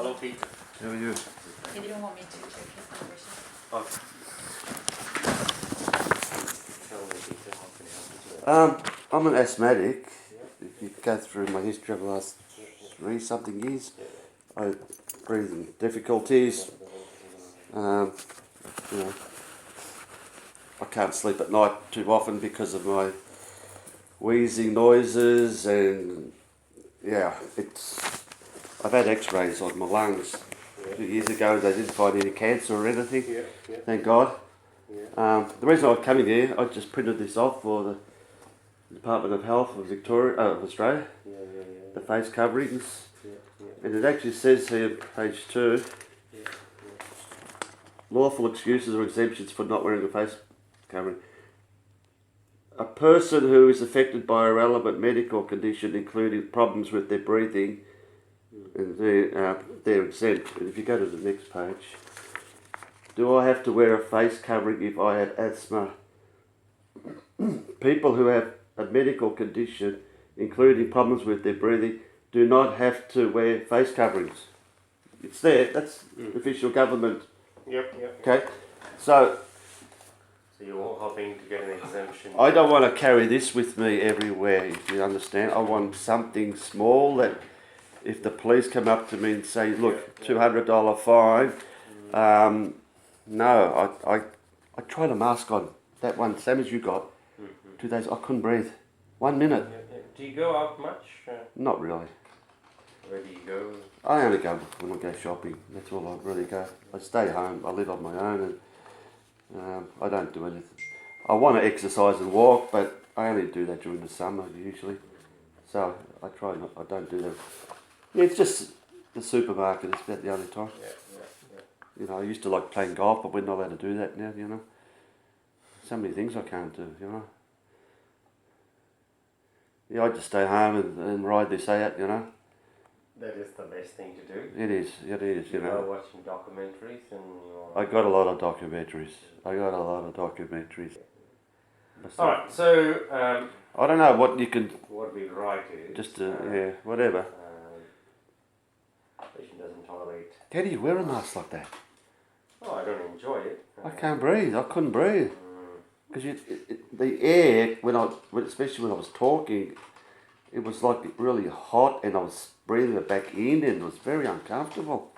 Hello, Pete. How are you? He didn't want me to check his numbers. Oh. Tell me, Peter, how can I help you today? I'm an asthmatic. Yeah. If you go through my history over the last 3-something years, I breathing difficulties. You know, I can't sleep at night too often because of my wheezing noises, and yeah, I've had X-rays on my lungs 2 years ago. They didn't find any cancer or anything. Yeah. Thank God. Yeah. The reason I'm coming here, I just printed this off for the Department of Health of Australia. Yeah. The face coverings, Yeah. and it actually says here, page 2, Yeah. lawful excuses or exemptions for not wearing a face covering. A person who is affected by a relevant medical condition, including problems with their breathing, and they're exempt. And if you go to the next page, do I have to wear a face covering if I have asthma? People who have a medical condition, including problems with their breathing, do not have to wear face coverings. It's there. That's official government. Yep. Okay, so you're all hoping to get an exemption. I don't want to carry this with me everywhere, if you understand. I want something small that if the police come up to me and say, look, $200 fine, no, I tried a mask on, that one, same as you got, 2 days, I couldn't breathe. 1 minute. Yeah. Do you go out much? Not really. Where do you go? I only go when I go shopping, that's all I really go. I stay home, I live on my own, and I don't do anything. I want to exercise and walk, but I only do that during the summer usually. So I try not, I don't do that. Yeah, it's just the supermarket, it's about the only time. Yeah. You know, I used to like playing golf, but we're not allowed to do that now, you know. So many things I can't do, you know. Yeah, I just stay home and ride this out, you know. That is the best thing to do. It is, you know. You're watching documentaries and you're... I got a lot of documentaries. Alright, so... I don't know what you can... what we write is... Just, whatever. Patient doesn't tolerate... How do you wear a mask like that? Oh, I don't enjoy it. I can't breathe. I couldn't breathe. Because the air, especially when I was talking, it was like really hot, and I was breathing it back in, and it was very uncomfortable.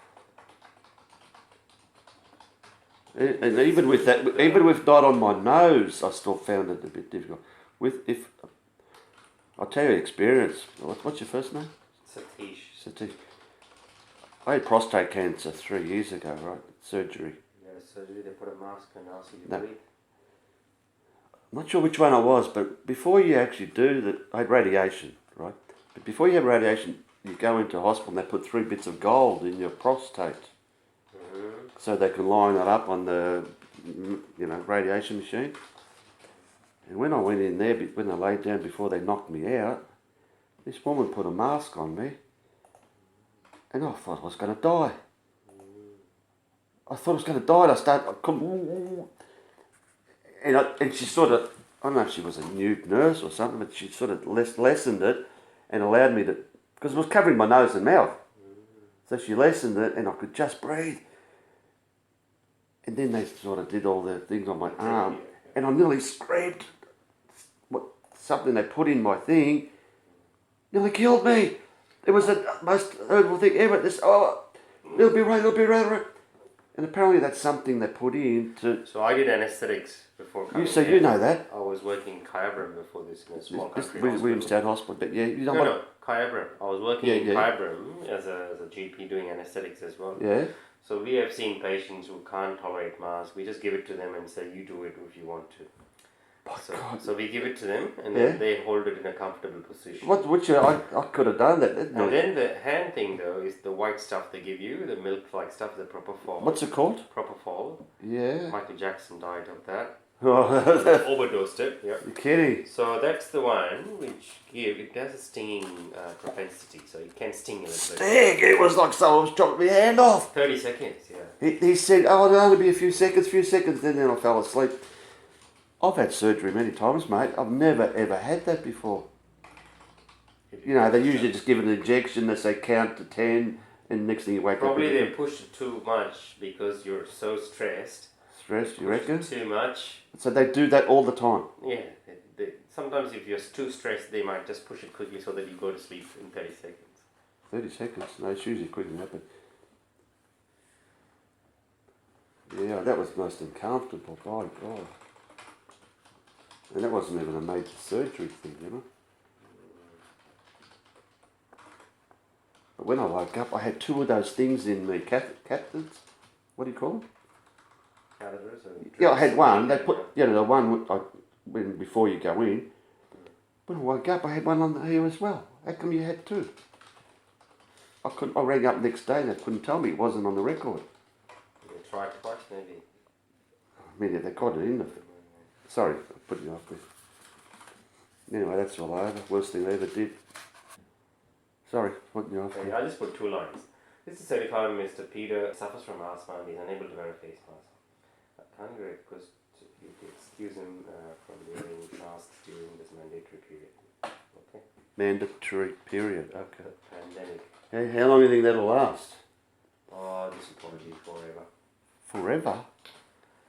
And even with that, even with not on my nose, I still found it a bit difficult. I'll tell you experience. What's your first name? Satish. I had prostate cancer 3 years ago, right? Surgery. Yeah, surgery, they put a mask and ask you to No. breathe. I'm not sure which one I was, but before you actually do that, I had radiation, right? But before you have radiation, you go into hospital and they put 3 bits of gold in your prostate. So they can line it up on the, radiation machine. And when I went in there, when I laid down before they knocked me out, this woman put a mask on me, and I thought I was going to die. And she sort of, I don't know if she was a new nurse or something, but she sort of lessened it and allowed me to, because it was covering my nose and mouth. So she lessened it and I could just breathe. And then they sort of did all the things on my arm, and I nearly screamed. Something they put in my thing nearly killed me. It was the most horrible thing ever. It'll be right. And apparently that's something they put in to... So I did anesthetics before coming So you know that? I was working in Kyabram before this in a small country Williamstown Hospital, but yeah, you know No, Kyabram. I was working in Yeah. Kyabram as a GP doing anesthetics as well. Yeah. So we have seen patients who can't tolerate masks. We just give it to them and say, you do it if you want to. So we give it to them, and then they hold it in a comfortable position. I could have done that. And then the hand thing, though, is the white stuff they give you, the milk-like stuff, the Propofol. What's it called? Propofol. Yeah. Michael Jackson died of that. Oh, Overdosed it. Yeah. you're kidding. So that's the one which it has a stinging propensity, so it can sting a little bit. It was like someone was chopping my hand off. 30 seconds, yeah. He said, oh, it'll only be a few seconds, then I fell asleep. I've had surgery many times, mate. I've never ever had that before. You know, they usually just give an injection, they say count to 10, and next thing you wake Probably up... they push it too much because you're so stressed. Stressed, you reckon? Too much. So they do that all the time? Yeah. Sometimes if you're too stressed, they might just push it quickly so that you go to sleep in 30 seconds. 30 seconds? No, it's usually quicker than that, but... Yeah, that was most uncomfortable, by God. And that wasn't even a major surgery thing, you know? But when I woke up, I had 2 of those things in me, catheters. What do you call them? Catheters? Yeah, I had one. They put, the one when before you go in. When I woke up, I had one on here as well. How come you had 2? I rang up next day and they couldn't tell me it wasn't on the record. You tried twice, maybe. Maybe they got it in there. Sorry, I put you off with. Anyway, that's all over. Worst thing I ever did. Sorry, putting you off. Okay, I just put 2 lines. This is 35 Mr. Peter suffers from asthma and is unable to wear a face mask. I can't request you to excuse him from wearing masks during this mandatory period. Okay? Mandatory period, okay. The pandemic. Hey, how long do you think that'll last? Oh, this will probably be forever. Forever?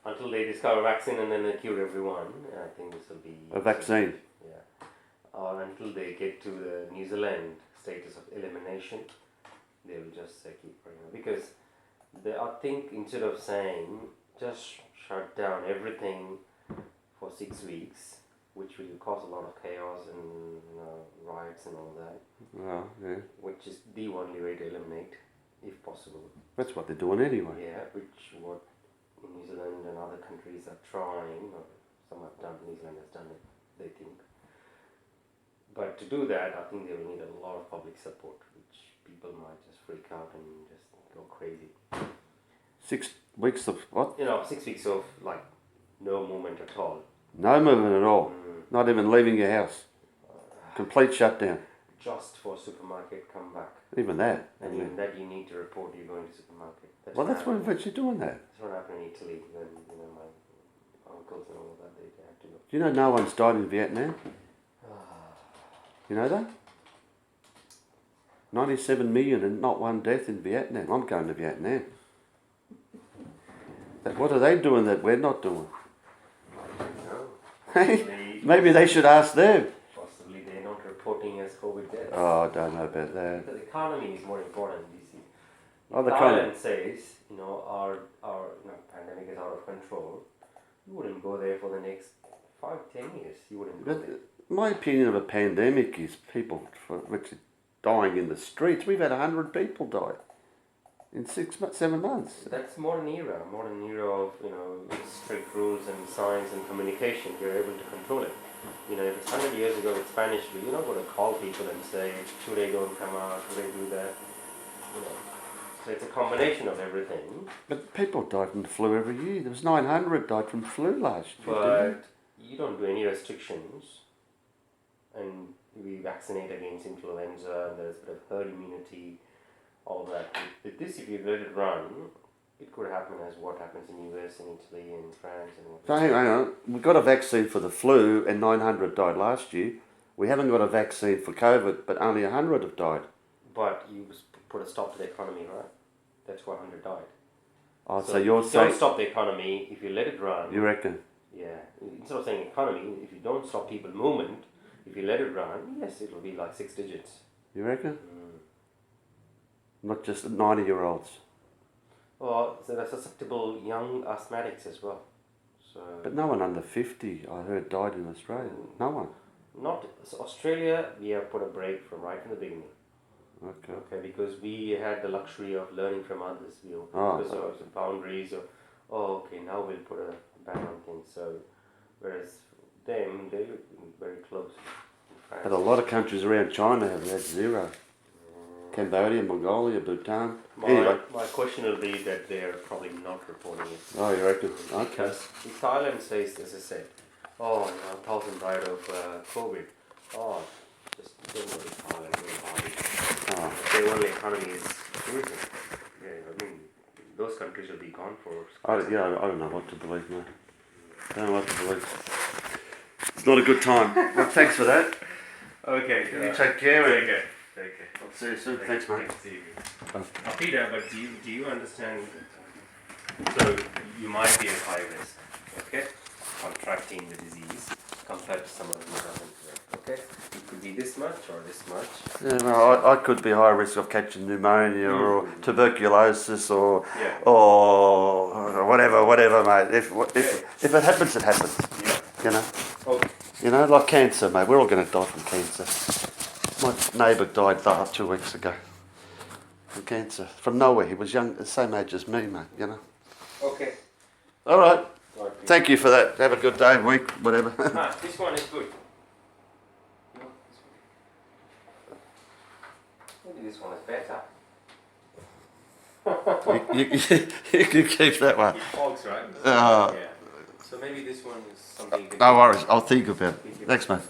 Until they discover a vaccine and then they cure everyone. I think this will be... A vaccine? Yeah. Or until they get to the New Zealand status of elimination, they will just keep going on. Because I think instead of saying just shut down everything for 6 weeks, which will cause a lot of chaos and riots and all that. Well, yeah. Which is the only way to eliminate, if possible. That's what they're doing anyway. Yeah, which what New Zealand and other countries are trying, or some have done, New Zealand has done it, they think. But to do that, I think they will need a lot of public support, which people might just freak out and just go crazy. 6 weeks of what? 6 weeks of like no movement at all. No movement at all. Not even leaving your house. Complete shutdown. Just for supermarket come back. Even that. And even that you need to report you're going to supermarket. That's what you're doing that. That's what happened in Italy when my uncles and all of that, they had to go. Do you know no one's died in Vietnam? You know that? 97 million and not one death in Vietnam. I'm going to Vietnam. What are they doing that we're not doing? Hey, maybe they should ask them. Possibly they're not reporting as COVID deaths. Oh, I don't know about that. The economy is more important, you see. Oh, the Thailand says, our pandemic is out of control. You wouldn't go there for the next 5-10 years. You wouldn't go there. My opinion of a pandemic is people which are dying in the streets. We've had 100 people die in 7 months. That's modern era of strict rules and science and communication. You're able to control it. If it's 100 years ago with Spanish flu, you're not going to call people and say, should they go and come out, should they do that? So it's a combination of everything. But people died from the flu every year. There was 900 died from flu last year. But you don't do any restrictions, and we vaccinate against influenza, and there's a bit of herd immunity, all that. With this, if you let it run, it could happen as what happens in US and Italy and France and all that. So hang on, we got a vaccine for the flu and 900 died last year. We haven't got a vaccine for COVID, but only 100 have died. But you put a stop to the economy, right? That's why 100 died. Oh, so you're don't saying... stop the economy if you let it run. You reckon? Yeah. Instead of saying economy, if you don't stop people movement, if you let it run, yes, it'll be like 6 digits. You reckon? Not just 90-year-olds. Well, so they're susceptible young asthmatics as well. So. But no one under 50, I heard, died in Australia. No one. So Australia, we have put a break from right from the beginning. Okay, because we had the luxury of learning from others. Because of the boundaries of, now we'll put a ban on things. So, whereas them, they look very close. But a lot of countries around China have had 0. Cambodia, Mongolia, Bhutan. Anyway. My question will be that they're probably not reporting it. Oh, you reckon? Okay. Because Thailand says, as I said, 1,000 died of COVID. Just don't go to Thailand, go to Bali. Their only economy is tourism. Yeah, those countries will be gone for... I don't know what to believe, man. I don't know what to believe. It's not a good time. Well, thanks for that. Okay. You take care. Take care. Okay. I'll see you soon. Thanks, mate. See you. Peter, but do you understand? So you might be at high risk, okay, contracting the disease compared to some of the others. Okay, it could be this much or this much. Yeah, no, I could be high risk of catching pneumonia or tuberculosis or whatever, mate. If it happens, it happens. Yeah. You know. Okay. You know, like cancer, mate. We're all going to die from cancer. My neighbour died 2 weeks ago from cancer. From nowhere. He was young, the same age as me, mate, you know. Okay. All right. Thank you for that. Have a good day, week, whatever. This one is good. Maybe this one is better. you keep that one. It fogs, right? Yeah. So maybe this one is something. No worries. I'll think about it. Thanks, mate.